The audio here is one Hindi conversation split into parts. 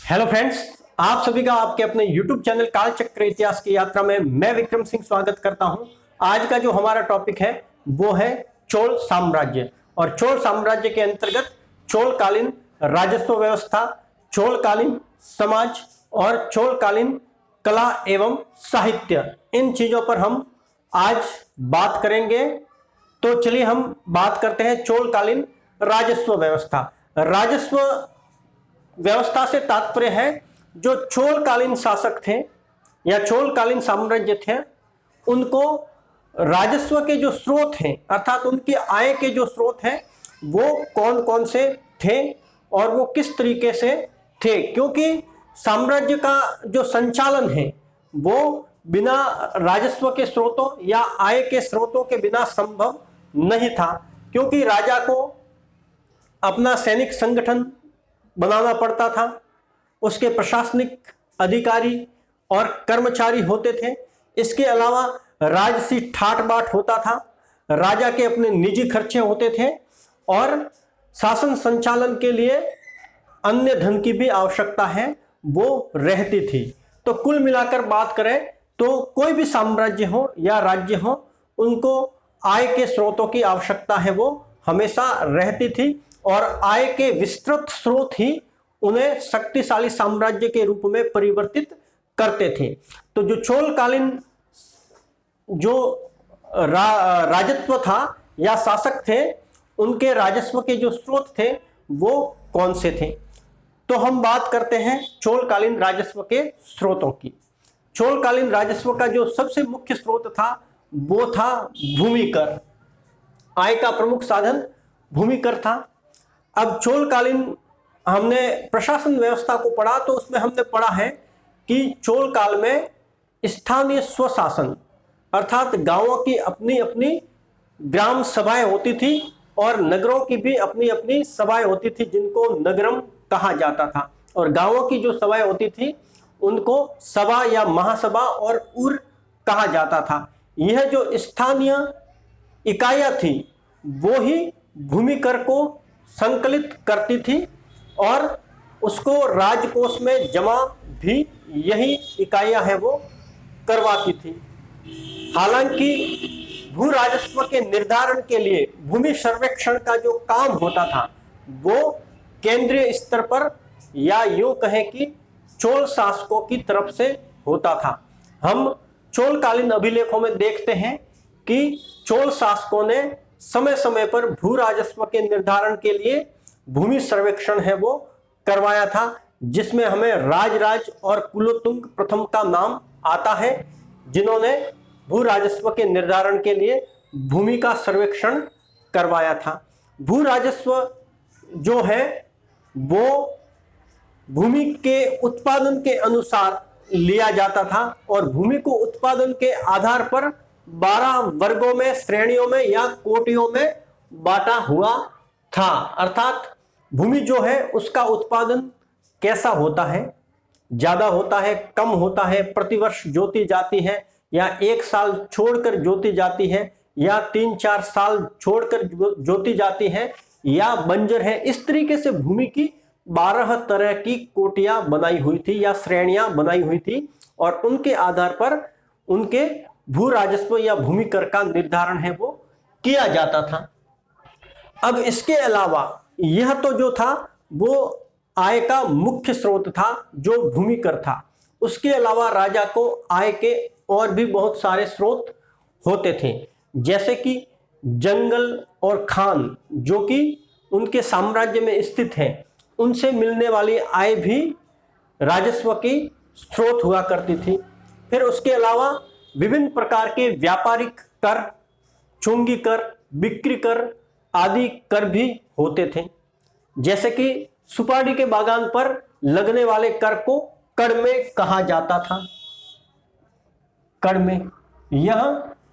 हेलो फ्रेंड्स, आप सभी का आपके अपने YouTube चैनल कालचक्र इतिहास की यात्रा में मैं विक्रम सिंह स्वागत करता हूं। आज का जो हमारा टॉपिक है वो है चोल साम्राज्य। और चोल साम्राज्य के अंतर्गत चोलकालीन राजस्व व्यवस्था, चोलकालीन समाज और चोलकालीन कला एवं साहित्य, इन चीजों पर हम आज बात करेंगे। तो चलिए हम बात करते हैं चोलकालीन राजस्व व्यवस्था। राजस्व व्यवस्था से तात्पर्य है जो चोलकालीन शासक थे या चोलकालीन साम्राज्य थे, उनको राजस्व के जो स्रोत हैं अर्थात उनकी आय के जो स्रोत हैं वो कौन कौन से थे और वो किस तरीके से थे, क्योंकि साम्राज्य का जो संचालन है वो बिना राजस्व के स्रोतों या आय के स्रोतों के बिना संभव नहीं था। क्योंकि राजा को अपना सैनिक संगठन बनाना पड़ता था, उसके प्रशासनिक अधिकारी और कर्मचारी होते थे। इसके अलावा राजसी ठाट बाट होता था, राजा के अपने निजी खर्चे होते थे और शासन संचालन के लिए अन्य धन की भी आवश्यकता है वो रहती थी। तो कुल मिलाकर बात करें तो कोई भी साम्राज्य हो या राज्य हो, उनको आय के स्रोतों की आवश्यकता है वो हमेशा रहती थी और आय के विस्तृत स्रोत ही उन्हें शक्तिशाली साम्राज्य के रूप में परिवर्तित करते थे। तो जो चोलकालीन जो राजत्व था या शासक थे, उनके राजस्व के जो स्रोत थे वो कौन से थे। तो हम बात करते हैं चोलकालीन राजस्व के स्रोतों की। चोलकालीन राजस्व का जो सबसे मुख्य स्रोत था वो था भूमि कर। आय का प्रमुख साधन भूमि कर था। अब चोलकालीन हमने प्रशासन व्यवस्था को पढ़ा तो उसमें हमने पढ़ा है कि चोल काल में स्थानीय स्वशासन अर्थात गांवों की अपनी अपनी ग्राम सभाएं होती थी और नगरों की भी अपनी अपनी सभाएं होती थी जिनको नगरम कहा जाता था। और गांवों की जो सभाएं होती थी उनको सभा या महासभा और उर कहा जाता था। यह जो स्थानीय इकाइयां थी वो ही भूमि कर को संकलित करती थी और उसको राजकोष में जमा भी यही इकाइयां हैं वो करवाती थी। हालांकि भू राजस्व के निर्धारण के लिए भूमि सर्वेक्षण का जो काम होता था वो केंद्रीय स्तर पर या यूं कहें कि चोल शासकों की तरफ से होता था। हम चोलकालीन अभिलेखों में देखते हैं कि चोल शासकों ने समय समय पर भू राजस्व के निर्धारण के लिए भूमि सर्वेक्षण है वो करवाया था, जिसमें हमें राजराज और कुलोत्तुंग प्रथम का नाम आता है, जिन्होंने भू राजस्व के निर्धारण के लिए भूमि का सर्वेक्षण करवाया था। भू राजस्व जो है वो भूमि के उत्पादन के अनुसार लिया जाता था और भूमि को उत्पादन के आधार पर 12 वर्गों में, श्रेणियों में या कोटियों में बांटा हुआ था। अर्थात भूमि जो है उसका उत्पादन कैसा होता है, ज्यादा होता है, कम होता है, प्रतिवर्ष जोती जाती है या एक साल छोड़कर जोती जाती है या 3-4 साल छोड़कर जोती जाती है या बंजर है। इस तरीके से भूमि की 12 तरह की कोटियां बनाई हुई थी या श्रेणियां बनाई हुई थी और उनके आधार पर उनके भू राजस्व या भूमि कर का निर्धारण है वो किया जाता था। अब इसके अलावा यह तो जो था वो आय का मुख्य स्रोत था जो भूमि कर था। उसके अलावा राजा को आय के और भी बहुत सारे स्रोत होते थे, जैसे कि जंगल और खान जो कि उनके साम्राज्य में स्थित है, उनसे मिलने वाली आय भी राजस्व की स्रोत हुआ करती थी। फिर उसके अलावा विभिन्न प्रकार के व्यापारिक कर, चुंगी कर, बिक्री कर आदि कर भी होते थे, जैसे कि सुपारी के बागान पर लगने वाले कर को कड़मे कहा जाता था। कड़मे यह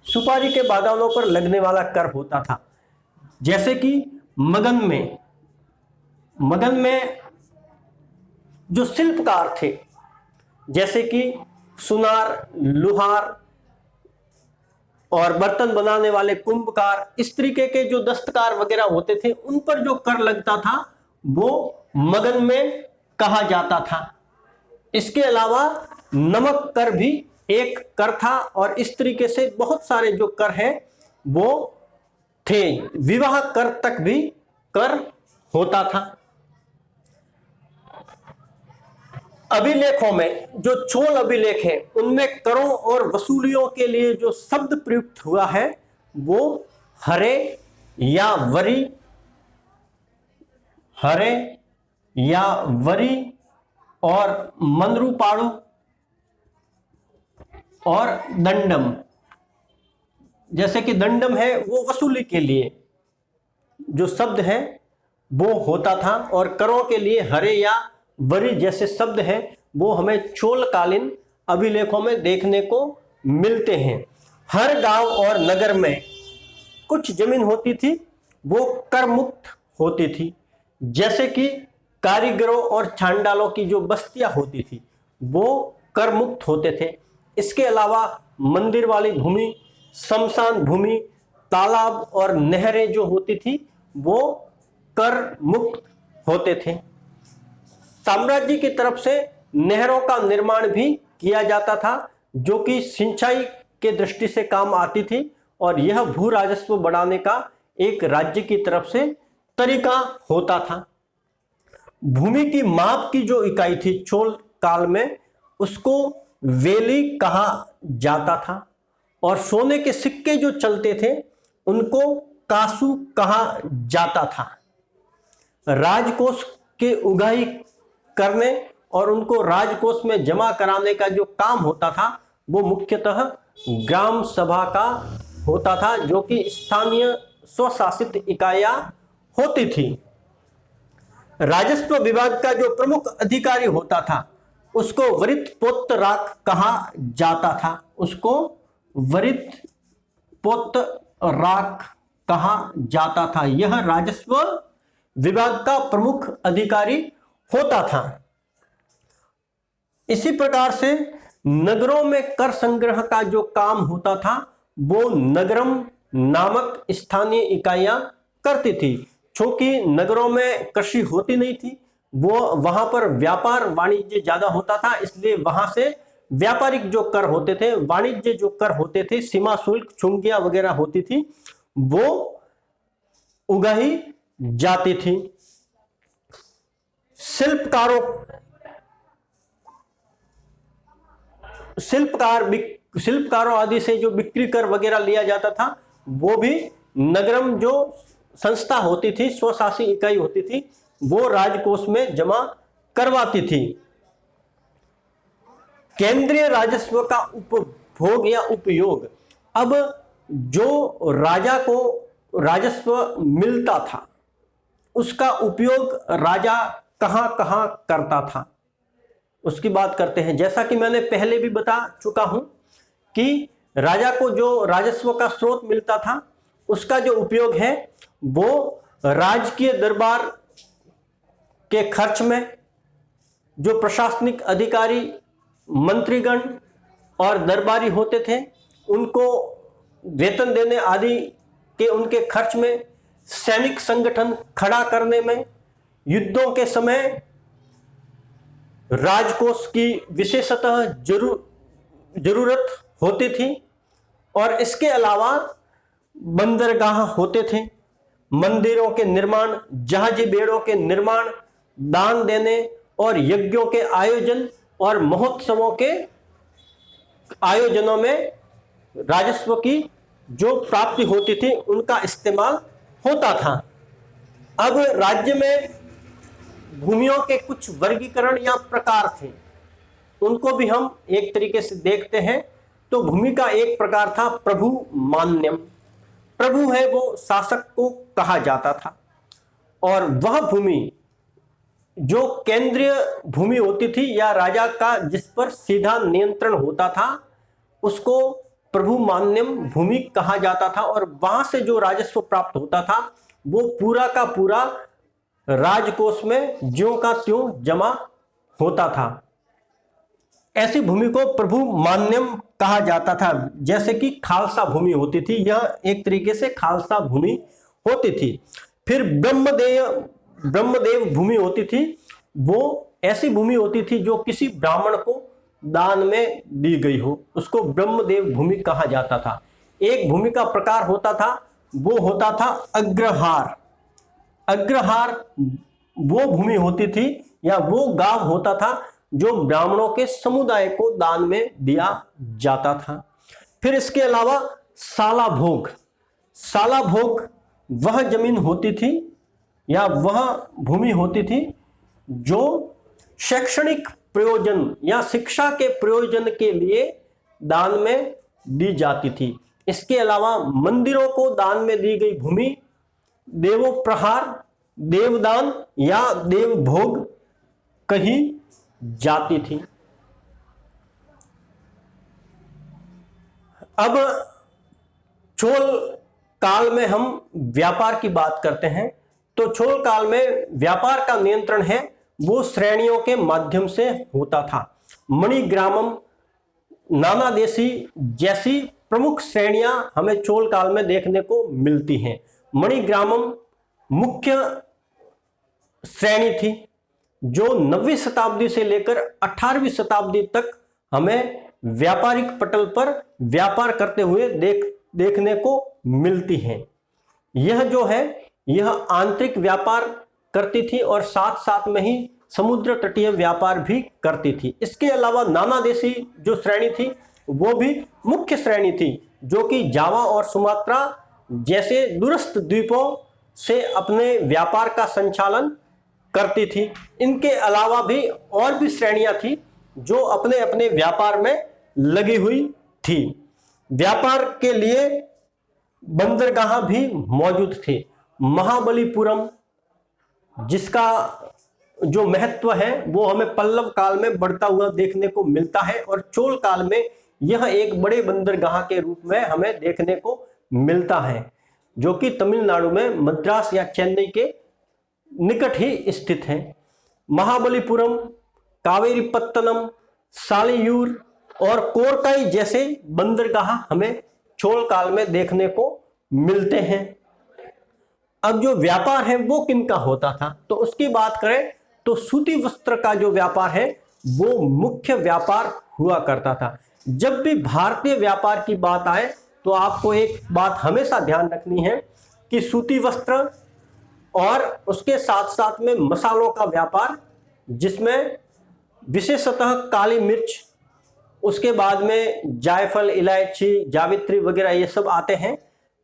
सुपारी के बागानों पर लगने वाला कर होता था। जैसे कि मगन में जो शिल्पकार थे, जैसे कि सुनार, लुहार और बर्तन बनाने वाले कुंभकार, इस तरीके के जो दस्तकार वगैरह होते थे, उन पर जो कर लगता था वो मगन में कहा जाता था। इसके अलावा नमक कर भी एक कर था और इस तरीके से बहुत सारे जो कर हैं वो थे। विवाह कर तक भी कर होता था। अभिलेखों में जो चोल अभिलेख है उनमें करों और वसूलियों के लिए जो शब्द प्रयुक्त हुआ है वो हरे या वरी, हरे या वरी और मनरूपाड़ु और दंडम। जैसे कि दंडम है वो वसूली के लिए जो शब्द है वो होता था और करों के लिए हरे या वरी जैसे शब्द हैं वो हमें चोलकालीन अभिलेखों में देखने को मिलते हैं। हर गांव और नगर में कुछ जमीन होती थी वो कर मुक्त होती थी, जैसे कि कारीगरों और चांडालों की जो बस्तियां होती थी वो कर मुक्त होते थे। इसके अलावा मंदिर वाली भूमि, शमशान भूमि, तालाब और नहरें जो होती थी वो कर मुक्त होते थे। साम्राज्य की तरफ से नहरों का निर्माण भी किया जाता था जो कि सिंचाई के दृष्टि से काम आती थी और यह भू राजस्व बढ़ाने का एक राज्य की तरफ से तरीका होता था। भूमि की माप की जो इकाई थी चोल काल में उसको वेली कहा जाता था और सोने के सिक्के जो चलते थे उनको कासू कहा जाता था। राजकोष के उगाही करने और उनको राजकोष में जमा कराने का जो काम होता था वो मुख्यतः ग्राम सभा का होता था जो कि स्थानीय स्वशासित इकाइयां होती थी। राजस्व विभाग का जो प्रमुख अधिकारी होता था उसको वरित पोतराक कहा जाता था, उसको वरित पोतराक कहा जाता था। यह राजस्व विभाग का प्रमुख अधिकारी होता था। इसी प्रकार से नगरों में कर संग्रह का जो काम होता था वो नगरम नामक स्थानीय इकाइयां करती थी। क्योंकि नगरों में कृषि होती नहीं थी, वो वहां पर व्यापार वाणिज्य ज्यादा होता था, इसलिए वहां से व्यापारिक जो कर होते थे, वाणिज्य जो कर होते थे, सीमा शुल्क, चुंगियां वगैरह होती थी वो उगाही जाती थी। शिल्पकारों आदि से जो बिक्री कर वगैरह लिया जाता था वो भी नगरम जो संस्था होती थी, स्वशासी इकाई होती थी, वो राजकोष में जमा करवाती थी। केंद्रीय राजस्व का उपभोग या उपयोग, अब जो राजा को राजस्व मिलता था उसका उपयोग राजा कहां कहां करता था उसकी बात करते हैं। जैसा कि मैंने पहले भी बता चुका हूं कि राजा को जो राजस्व का स्रोत मिलता था उसका जो उपयोग है वो राजकीय दरबार के खर्च में, जो प्रशासनिक अधिकारी, मंत्रीगण और दरबारी होते थे उनको वेतन देने आदि के उनके खर्च में, सैनिक संगठन खड़ा करने में, युद्धों के समय राजकोष की विशेषतः जरूरत होती थी और इसके अलावा बंदरगाह होते थे, मंदिरों के निर्माण, जहाजी बेड़ों के निर्माण, दान देने और यज्ञों के आयोजन और महोत्सवों के आयोजनों में राजस्व की जो प्राप्ति होती थी उनका इस्तेमाल होता था। अब राज्य में भूमियों के कुछ वर्गीकरण या प्रकार थे, उनको भी हम एक तरीके से देखते हैं। तो भूमि का एक प्रकार था प्रभु मान्यम। प्रभु है वो शासक को कहा जाता था और वह भूमि जो केंद्रीय भूमि होती थी या राजा का जिस पर सीधा नियंत्रण होता था उसको प्रभु मान्यम भूमि कहा जाता था और वहां से जो राजस्व प्राप्त होता था वो पूरा का पूरा राजकोष में ज्यों का त्यों जमा होता था। ऐसी भूमि को प्रभु मान्यम कहा जाता था। जैसे कि खालसा भूमि होती थी, यह एक तरीके से खालसा भूमि होती थी। फिर ब्रह्मदेव भूमि होती थी, वो ऐसी भूमि होती थी जो किसी ब्राह्मण को दान में दी गई हो, उसको ब्रह्मदेव भूमि कहा जाता था। एक भूमि का प्रकार होता था, वो होता था अग्रहार। अग्रहार वो भूमि होती थी या वो गांव होता था जो ब्राह्मणों के समुदाय को दान में दिया जाता था। फिर इसके अलावा साला भोग। साला भोग वह जमीन होती थी या वह भूमि होती थी जो शैक्षणिक प्रयोजन या शिक्षा के प्रयोजन के लिए दान में दी जाती थी। इसके अलावा मंदिरों को दान में दी गई भूमि देवोप्रहार, देवदान या देवभोग कही जाती थी। अब चोल काल में हम व्यापार की बात करते हैं, तो चोल काल में व्यापार का नियंत्रण है वो श्रेणियों के माध्यम से होता था। मणिग्रामम, नानादेशी जैसी प्रमुख श्रेणियां हमें चोल काल में देखने को मिलती हैं। मणिग्रामम मुख्य श्रेणी थी जो 9वीं शताब्दी से लेकर 18वीं शताब्दी तक हमें व्यापारिक पटल पर व्यापार करते हुए देखने को मिलती है। यह जो है यह आंतरिक व्यापार करती थी और साथ साथ में ही समुद्र तटीय व्यापार भी करती थी। इसके अलावा नानादेशी जो श्रेणी थी वो भी मुख्य श्रेणी थी जो कि जावा और सुमात्रा जैसे दूरस्थ द्वीपों से अपने व्यापार का संचालन करती थी। इनके अलावा भी और भी श्रेणियां थी जो अपने अपने व्यापार में लगी हुई थी। व्यापार के लिए बंदरगाह भी मौजूद थे। महाबलीपुरम जिसका जो महत्व है वो हमें पल्लव काल में बढ़ता हुआ देखने को मिलता है और चोल काल में यह एक बड़े बंदरगाह के रूप में हमें देखने को मिलता है जो कि तमिलनाडु में मद्रास या चेन्नई के निकट ही स्थित है। महाबलीपुरम, कावेरीपत्तनम, सालियूर और कोरकाई जैसे बंदरगाह हमें चोल काल में देखने को मिलते हैं। अब जो व्यापार है वो किनका होता था, तो उसकी बात करें तो सूती वस्त्र का जो व्यापार है वो मुख्य व्यापार हुआ करता था। जब भी भारतीय व्यापार की बात आए तो आपको एक बात हमेशा ध्यान रखनी है कि सूती वस्त्र और उसके साथ साथ में मसालों का व्यापार, जिसमें विशेषतः काली मिर्च, उसके बाद में जायफल, इलायची, जावित्री वगैरह ये सब आते हैं।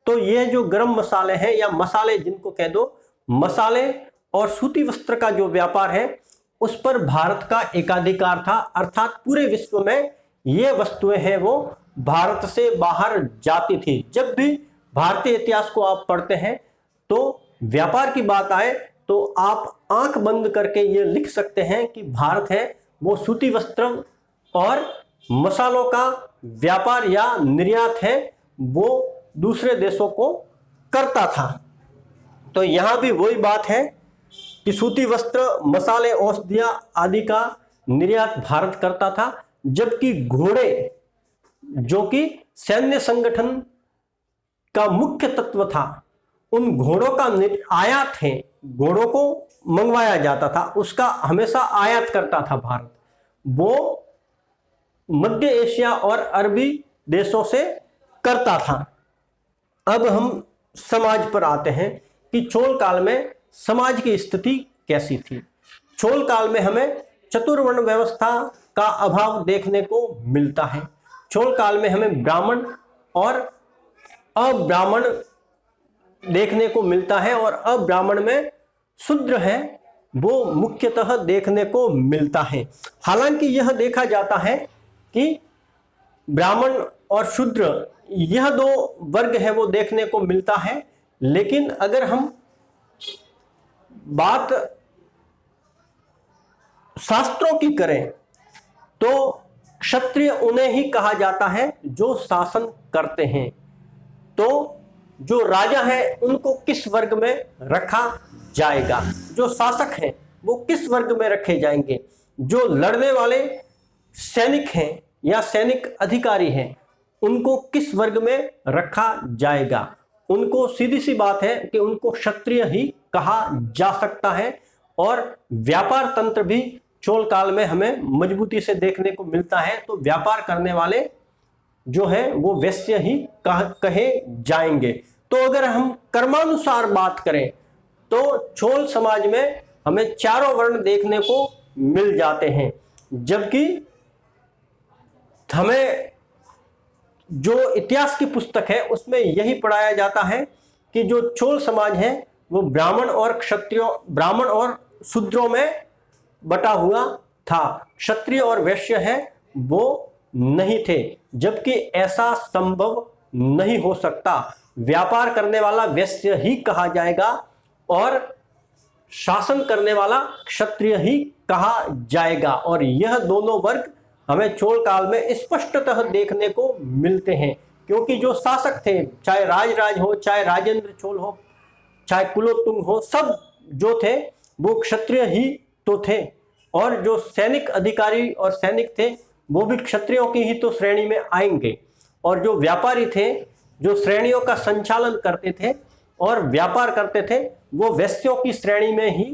तो ये जो गरम मसाले हैं या मसाले जिनको कह दो, मसाले और सूती वस्त्र का जो व्यापार है उस पर भारत का एकाधिकार था, अर्थात पूरे विश्व में ये वस्तुएं हैं वो भारत से बाहर जाती थी। जब भी भारतीय इतिहास को आप पढ़ते हैं तो व्यापार की बात आए तो आप आंख बंद करके ये लिख सकते हैं कि भारत है वो सूती वस्त्र और मसालों का व्यापार या निर्यात है वो दूसरे देशों को करता था। तो यहां भी वही बात है कि सूती वस्त्र, मसाले, औषधियां आदि का निर्यात भारत करता था, जबकि घोड़े जो कि सैन्य संगठन का मुख्य तत्व था, उन घोड़ों का आयात है, घोड़ों को मंगवाया जाता था, उसका हमेशा आयात करता था भारत। वो मध्य एशिया और अरबी देशों से करता था। अब हम समाज पर आते हैं कि चोल काल में समाज की स्थिति कैसी थी। चोल काल में हमें चतुर्वर्ण व्यवस्था का अभाव देखने को मिलता है। चोल काल में हमें ब्राह्मण और अब्राह्मण देखने को मिलता है और अब्राह्मण में शूद्र है वो मुख्यतः देखने को मिलता है। हालांकि यह देखा जाता है कि ब्राह्मण और शूद्र यह दो वर्ग है वो देखने को मिलता है, लेकिन अगर हम बात शास्त्रों की करें तो क्षत्रिय उन्हें ही कहा जाता है जो शासन करते हैं। तो जो राजा है उनको किस वर्ग में रखा जाएगा, जो शासक हैं वो किस वर्ग में रखे जाएंगे, जो लड़ने वाले सैनिक हैं या सैनिक अधिकारी हैं उनको किस वर्ग में रखा जाएगा। उनको सीधी सी बात है कि उनको क्षत्रिय ही कहा जा सकता है और व्यापार तंत्र भी चोल काल में हमें मजबूती से देखने को मिलता है। तो व्यापार करने वाले जो है वो वैश्य ही कहे जाएंगे। तो अगर हम कर्मानुसार बात करें तो चोल समाज में हमें चारों वर्ण देखने को मिल जाते हैं, जबकि हमें जो इतिहास की पुस्तक है उसमें यही पढ़ाया जाता है कि जो चोल समाज है वो ब्राह्मण और शूद्रों में बटा हुआ था, क्षत्रिय और वैश्य है वो नहीं थे, जबकि ऐसा संभव नहीं हो सकता। व्यापार करने वाला वैश्य ही कहा जाएगा और शासन करने वाला क्षत्रिय ही कहा जाएगा। और यह दोनों वर्ग हमें चोल काल में स्पष्टतः देखने को मिलते हैं, क्योंकि जो शासक थे, चाहे राजराज हो, चाहे राजेंद्र चोल हो, चाहे कुलोत्तुंग हो, सब जो थे वो क्षत्रिय ही तो थे। और जो सैनिक अधिकारी और सैनिक थे वो भी क्षत्रियों की ही तो श्रेणी में आएंगे। और जो व्यापारी थे, जो श्रेणियों का संचालन करते थे और व्यापार करते थे, वो वैश्यों की श्रेणी में ही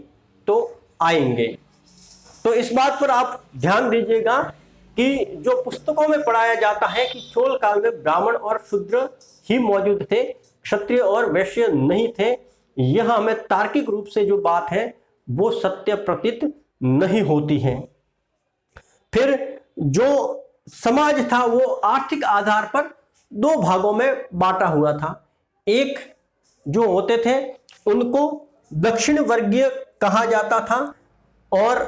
तो आएंगे। तो इस बात पर आप ध्यान दीजिएगा कि जो पुस्तकों में पढ़ाया जाता है कि चोल काल में ब्राह्मण और शूद्र ही मौजूद थे, क्षत्रिय और वैश्य नहीं थे, यह हमें तार्किक रूप से जो बात है वो सत्य प्रतीत नहीं होती है। फिर जो समाज था वो आर्थिक आधार पर दो भागों में बांटा हुआ था। एक जो होते थे उनको दक्षिण वर्गीय कहा जाता था और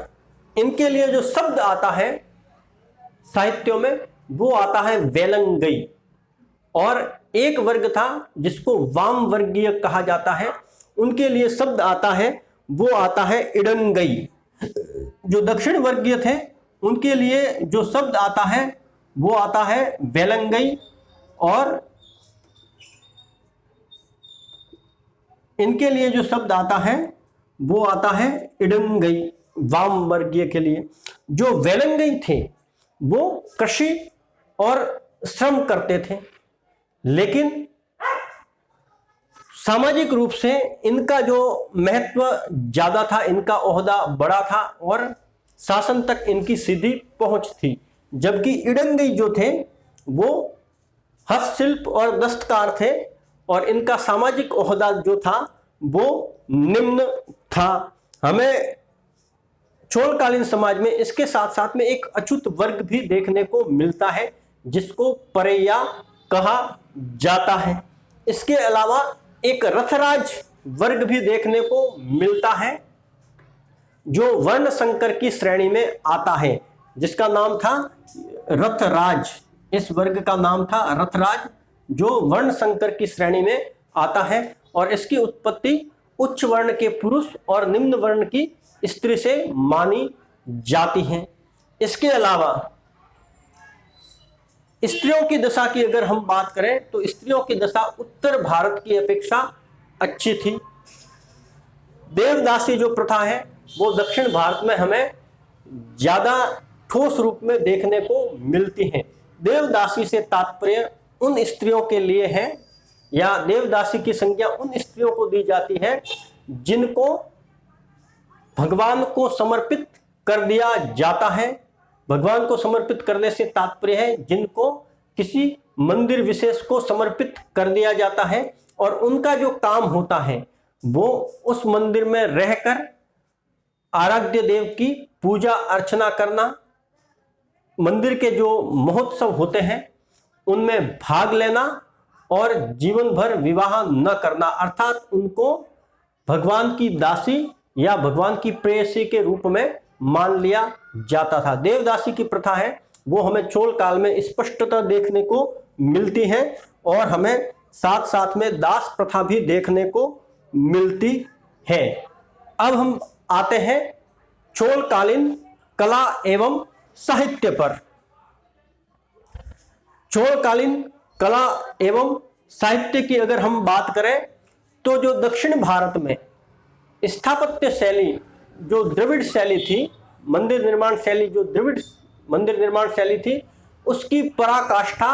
इनके लिए जो शब्द आता है साहित्यों में वो आता है वेलंगई। और एक वर्ग था जिसको वाम वर्गीय कहा जाता है, उनके लिए शब्द आता है वो आता है इडंगई। जो दक्षिण वर्गीय थे उनके लिए जो शब्द आता है वो आता है वेलंगई और इनके लिए जो शब्द आता है वो आता है इडंगई, वाम वर्गीय के लिए। जो वेलंगई थे वो कृषि और श्रम करते थे, लेकिन सामाजिक रूप से इनका जो महत्व ज्यादा था, इनका ओहदा बड़ा था और शासन तक इनकी सीधी पहुंच थी। जबकि इडंगई जो थे वो हस्तशिल्प और दस्तकार थे और इनका सामाजिक ओहदा जो था वो निम्न था। हमें चोलकालीन समाज में इसके साथ साथ में एक अछूत वर्ग भी देखने को मिलता है जिसको परैया कहा जाता है। इसके अलावा एक रथराज वर्ग भी देखने को मिलता है जो वर्ण संकर की श्रेणी में आता है, जिसका नाम था रथराज। इस वर्ग का नाम था रथराज जो वर्ण संकर की श्रेणी में आता है और इसकी उत्पत्ति उच्च वर्ण के पुरुष और निम्न वर्ण की स्त्री से मानी जाती है। इसके अलावा स्त्रियों की दशा की अगर हम बात करें तो स्त्रियों की दशा उत्तर भारत की अपेक्षा अच्छी थी। देवदासी जो प्रथा है वो दक्षिण भारत में हमें ज्यादा ठोस रूप में देखने को मिलती है। देवदासी से तात्पर्य उन स्त्रियों के लिए है या देवदासी की संज्ञा उन स्त्रियों को दी जाती है जिनको भगवान को समर्पित कर दिया जाता है। भगवान को समर्पित करने से तात्पर्य है जिनको किसी मंदिर विशेष को समर्पित कर दिया जाता है और उनका जो काम होता है वो उस मंदिर में रहकर आराध्य देव की पूजा अर्चना करना, मंदिर के जो महोत्सव होते हैं उनमें भाग लेना और जीवन भर विवाह न करना, अर्थात उनको भगवान की दासी या भगवान की प्रेयसी के रूप में मान लिया जाता था। देवदासी की प्रथा है वो हमें चोल काल में स्पष्टता देखने को मिलती है और हमें साथ साथ में दास प्रथा भी देखने को मिलती है। अब हम आते हैं चोलकालीन कला एवं साहित्य पर। चोलकालीन कला एवं साहित्य की अगर हम बात करें तो जो दक्षिण भारत में स्थापत्य शैली जो द्रविड़ शैली थी, मंदिर निर्माण शैली जो द्रविड़ मंदिर निर्माण शैली थी, उसकी पराकाष्ठा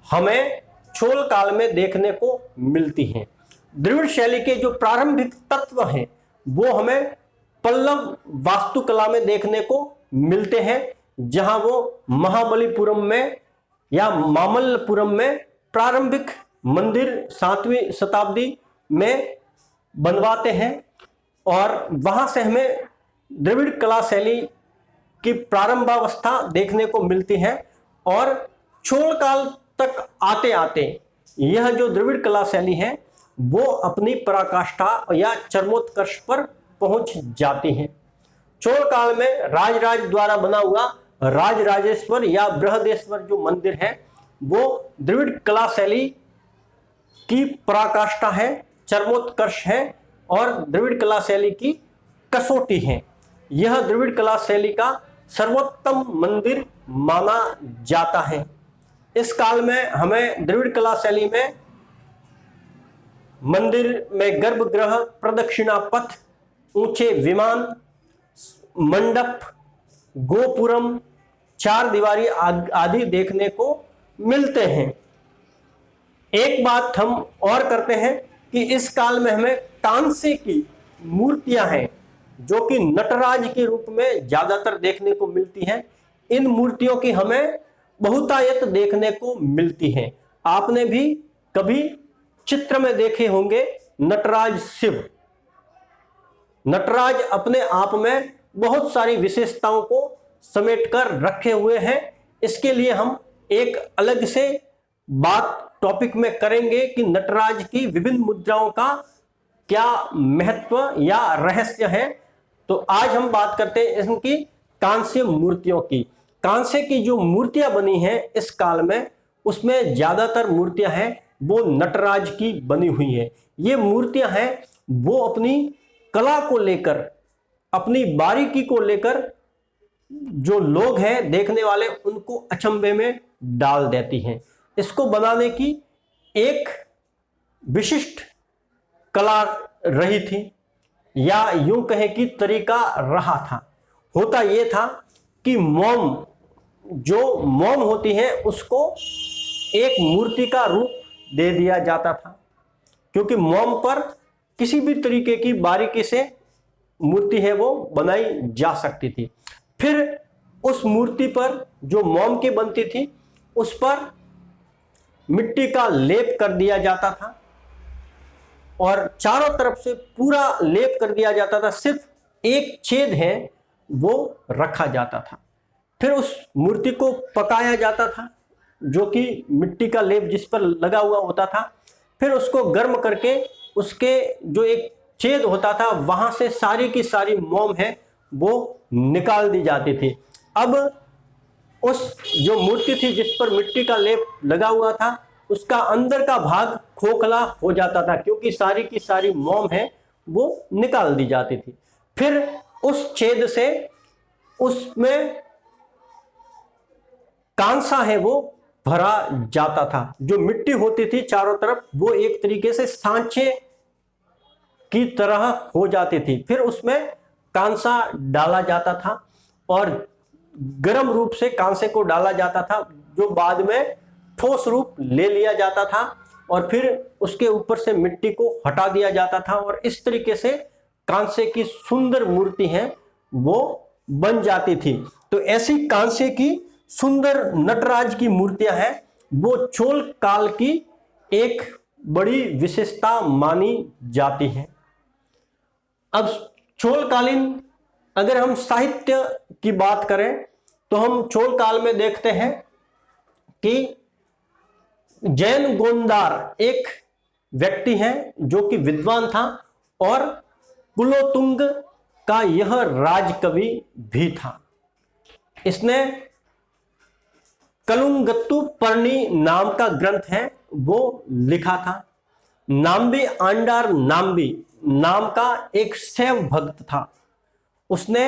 हमें चोल काल में देखने को मिलती है। द्रविड़ शैली के जो प्रारंभिक तत्व हैं वो हमें पल्लव वास्तुकला में देखने को मिलते हैं, जहां वो महाबलीपुरम में या मामल्लपुरम में प्रारंभिक मंदिर 7वीं शताब्दी में बनवाते हैं और वहां से हमें द्रविड़ कला शैली की प्रारंभावस्था देखने को मिलती है। और चोल काल तक आते आते यह जो द्रविड़ कला शैली है वो अपनी पराकाष्ठा या चरमोत्कर्ष पर पहुंच जाती है। चोल काल में राजराज द्वारा बना हुआ राजराजेश्वर या बृहदेश्वर जो मंदिर है वो द्रविड़ कला शैली की पराकाष्ठा है, चरमोत्कर्ष है और द्रविड़ कला शैली की कसौटी है। यह द्रविड़ कला शैली का सर्वोत्तम मंदिर माना जाता है। इस काल में हमें द्रविड़ कला शैली में मंदिर में गर्भगृह, प्रदक्षिणा पथ, ऊंचे विमान, मंडप, गोपुरम, चार दीवारी आदि देखने को मिलते हैं। एक बात हम और करते हैं कि इस काल में हमें कांसे की मूर्तियां हैं जो कि नटराज के रूप में ज्यादातर देखने को मिलती हैं। इन मूर्तियों की हमें बहुतायत देखने को मिलती है। आपने भी कभी चित्र में देखे होंगे नटराज शिव। नटराज अपने आप में बहुत सारी विशेषताओं को समेटकर रखे हुए हैं। इसके लिए हम एक अलग से बात टॉपिक में करेंगे कि नटराज की विभिन्न मुद्राओं का क्या महत्व या रहस्य है। तो आज हम बात करते हैं इनकी कांस्य मूर्तियों की। कांसे की जो मूर्तियां बनी हैं इस काल में, उसमें ज्यादातर मूर्तियां हैं वो नटराज की बनी हुई है। ये मूर्तियां हैं वो अपनी कला को लेकर, अपनी बारीकी को लेकर जो लोग हैं देखने वाले उनको अचंभे में डाल देती हैं। इसको बनाने की एक विशिष्ट कला रही थी या यूं कहें कि तरीका रहा था। होता यह था कि मोम, जो मोम होती है उसको एक मूर्ति का रूप दे दिया जाता था, क्योंकि मोम पर किसी भी तरीके की बारीकी से मूर्ति है वो बनाई जा सकती थी। फिर उस मूर्ति पर जो मोम की बनती थी उस पर मिट्टी का लेप कर दिया जाता था और चारों तरफ से पूरा लेप कर दिया जाता था। सिर्फ एक छेद है वो रखा जाता था। फिर उस मूर्ति को पकाया जाता था, जो कि मिट्टी का लेप जिस पर लगा हुआ होता था। फिर उसको गर्म करके उसके जो एक छेद होता था वहां से सारी की सारी मोम है वो निकाल दी जाती थी। अब उस जो मूर्ति थी जिस पर मिट्टी का लेप लगा हुआ था उसका अंदर का भाग खोखला हो जाता था, क्योंकि सारी की सारी मोम है वो निकाल दी जाती थी। फिर उस छेद से उसमें कांसा है वो भरा जाता था। जो मिट्टी होती थी चारों तरफ वो एक तरीके से सांचे की तरह हो जाती थी। फिर उसमें कांसा डाला जाता था और गर्म रूप से कांसे को डाला जाता था, जो बाद में ठोस रूप ले लिया जाता था और फिर उसके ऊपर से मिट्टी को हटा दिया जाता था और इस तरीके से कांसे की सुंदर मूर्ति है वो बन जाती थी। तो ऐसी कांसे की सुंदर नटराज की मूर्तियां हैं वो चोल काल की एक बड़ी विशेषता मानी जाती है। अब चोलकालीन अगर हम साहित्य की बात करें तो हम चोल काल में देखते हैं कि जैन गोंदार एक व्यक्ति है जो कि विद्वान था और कुलोतुंग का यह राजकवि भी था। इसने कलुंगत्तु पर्णी नाम का ग्रंथ है वो लिखा था। नाम्बी आंडार नाम्बी नाम का एक शैव भक्त था। उसने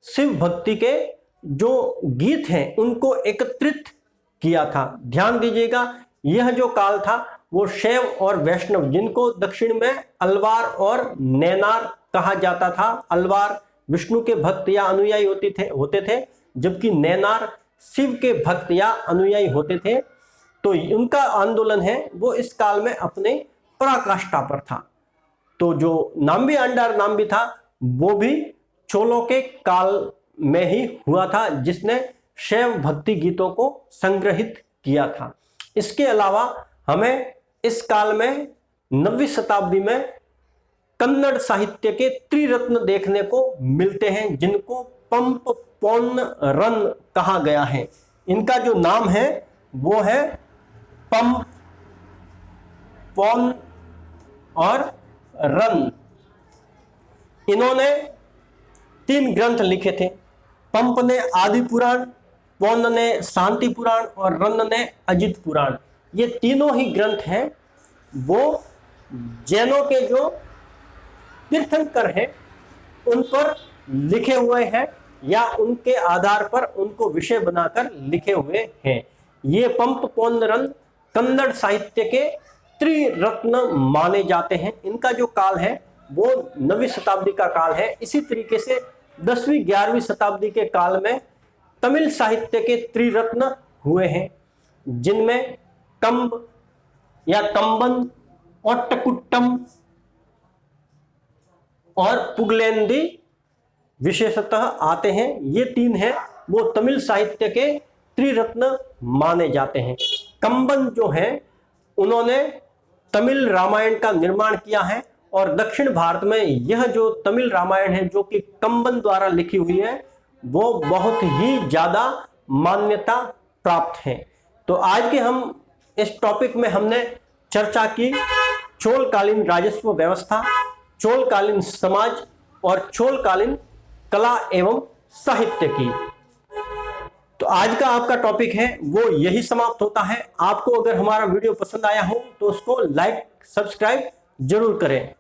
शिव भक्ति के जो गीत हैं उनको एकत्रित किया था। ध्यान दीजिएगा, यह जो काल था वो शैव और वैष्णव, जिनको दक्षिण में अलवार और नैनार कहा जाता था। अलवार विष्णु के भक्त या अनुयायी होते थे जबकि नैनार शिव के भक्त या अनुयायी होते थे। तो उनका आंदोलन है वो इस काल में अपने पराकाष्ठा पर था। तो जो नाम्बी आंडार नाम्बी था वो भी चोलों के काल में ही हुआ था, जिसने शैव भक्ति गीतों को संग्रहित किया था। इसके अलावा हमें इस काल में 9वीं शताब्दी में कन्नड़ साहित्य के त्रिरत्न देखने को मिलते हैं, जिनको पंप पोन्न रन कहा गया है। इनका जो नाम है वो है पंप, पोन्न और रन। इन्होंने 3 ग्रंथ लिखे थे। पंप ने आदि पुराण, पोन्न ने शांति पुराण और रन ने अजित पुराण। ये तीनों ही ग्रंथ हैं वो जैनों के जो तीर्थंकर हैं उन पर लिखे हुए हैं या उनके आधार पर उनको विषय बनाकर लिखे हुए हैं। ये पंप, पोन्न, रन कन्नड़ साहित्य के त्रिरत्न माने जाते हैं। इनका जो काल है वो 9वीं शताब्दी का काल है। इसी तरीके से 10वीं 11वीं शताब्दी के काल में तमिल साहित्य के त्रिरत्न हुए हैं, जिनमें कंब या कंबन, ओट्टकुट्टम और पुगलेंदी विशेषतः आते हैं। ये 3 हैं वो तमिल साहित्य के त्रिरत्न माने जाते हैं। कंबन जो है उन्होंने तमिल रामायण का निर्माण किया है और दक्षिण भारत में यह जो तमिल रामायण है जो कि कंबन द्वारा लिखी हुई है वो बहुत ही ज्यादा मान्यता प्राप्त है। तो आज के हम इस टॉपिक में हमने चर्चा की चोलकालीन राजस्व व्यवस्था, चोलकालीन समाज और चोलकालीन कला एवं साहित्य की। तो आज का आपका टॉपिक है वो यही समाप्त होता है। आपको अगर हमारा वीडियो पसंद आया हो तो उसको लाइक, सब्सक्राइब जरूर करें।